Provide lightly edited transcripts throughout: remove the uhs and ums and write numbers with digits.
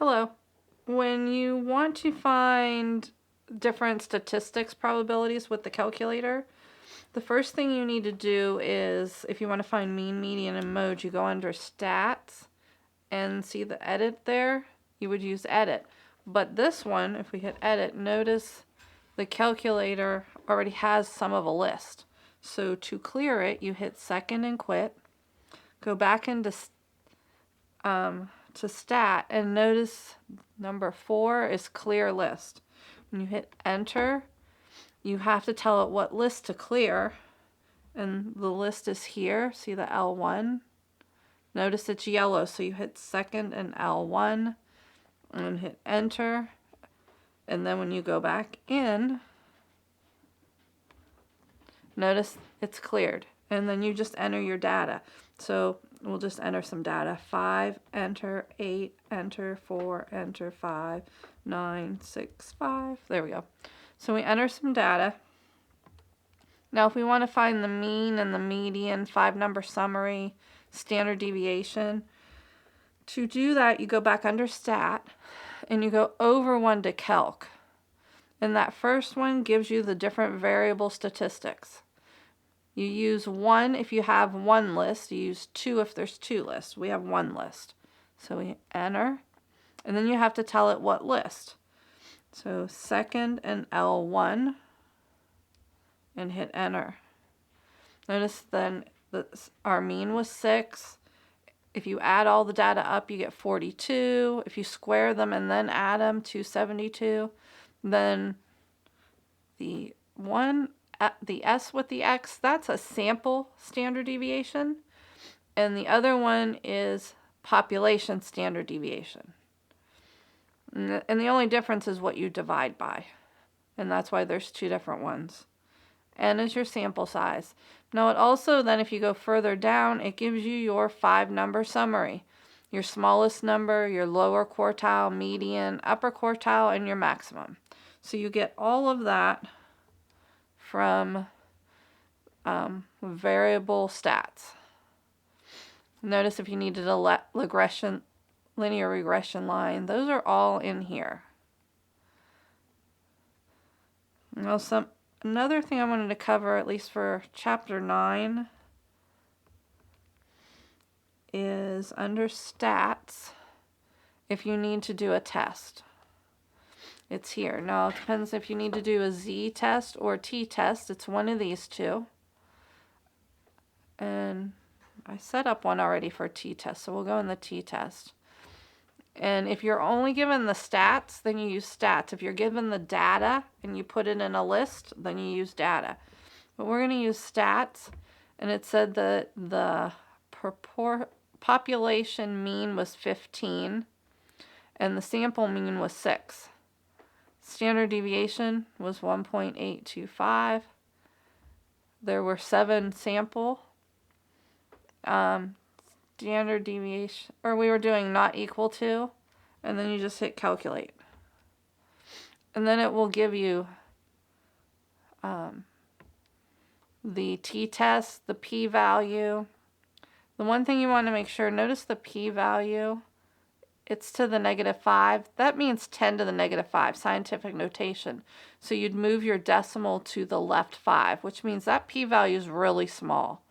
Hello. When you want to find different statistics probabilities with the calculator, the first thing you need to do is, if you want to find mean, median, and mode, you go under Stats and see the edit there. You would use edit. But this one, if we hit edit, notice the calculator already has some of a list. So to clear it, you hit second and quit. Go back into to stat and notice number 4 is clear list. When you hit enter, you have to tell it what list to clear, and the list is here. See the L1? Notice it's yellow, so you hit second and L1 and hit enter, and then when you go back in, notice it's cleared, and then you just enter your data. So we'll just enter some data. 5, enter, 8, enter, 4, enter, 5, 9, 6, 5. There we go. So we enter some data. Now if we want to find the mean and the median, 5-number summary, standard deviation, to do that you go back under stat and you go over one to calc. And that first one gives you the different variable statistics. You use 1 if you have one list. You use 2 if there's 2 lists. We have 1 list. So we enter, and then you have to tell it what list. So second and L1, and hit enter. Notice then that our mean was 6. If you add all the data up, you get 42. If you square them and then add them, 272. Then the S with the X, that's a sample standard deviation. And the other one is population standard deviation. And the only difference is what you divide by. And that's why there's 2 different ones. N is your sample size. Now it also then, if you go further down, it gives you your 5-number summary. Your smallest number, your lower quartile, median, upper quartile, and your maximum. So you get all of that from variable stats. Notice if you needed a linear regression line, those are all in here. Now another thing I wanted to cover, at least for chapter 9, is under stats if you need to do a test. It's here. Now it depends if you need to do a Z-test or T-test. It's one of these two. And I set up one already for T-test, so we'll go in the T-test. And if you're only given the stats, then you use stats. If you're given the data and you put it in a list, then you use data. But we're going to use stats, and it said that the population mean was 15, and the sample mean was 6. Standard deviation was 1.825. There were 7 sample. Standard deviation, or we were doing not equal to, and then you just hit calculate. And then it will give you the t-test, the p-value. The one thing you want to make sure, notice the p-value. It's to the -5. That means 10 to the -5, scientific notation. So you'd move your decimal to the left 5, which means that p-value is really small.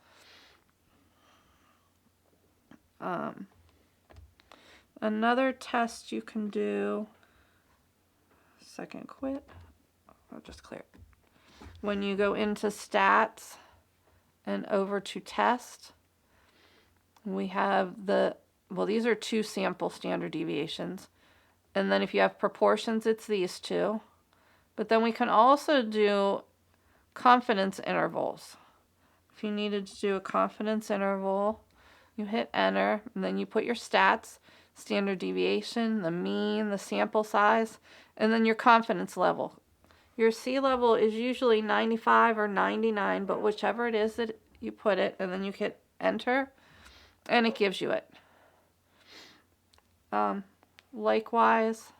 Another test you can do, second quit, I'll just clear it. When you go into stats and over to test, we have these are 2 sample standard deviations. And then if you have proportions, it's these 2. But then we can also do confidence intervals. If you needed to do a confidence interval, you hit enter, and then you put your stats, standard deviation, the mean, the sample size, and then your confidence level. Your C level is usually 95 or 99, but whichever it is that you put it, and then you hit enter, and it gives you it. Likewise,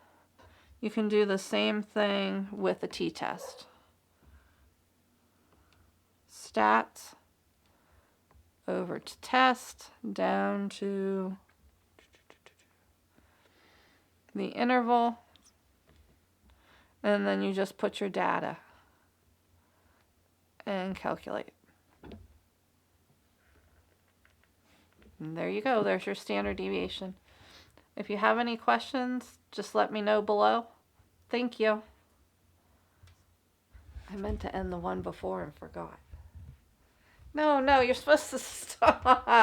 you can do the same thing with the t-test. Stats, over to test, down to the interval, and then you just put your data and calculate. And there you go. There's your standard deviation. If you have any questions, just let me know below. Thank you. I meant to end the one before and forgot. No, you're supposed to stop.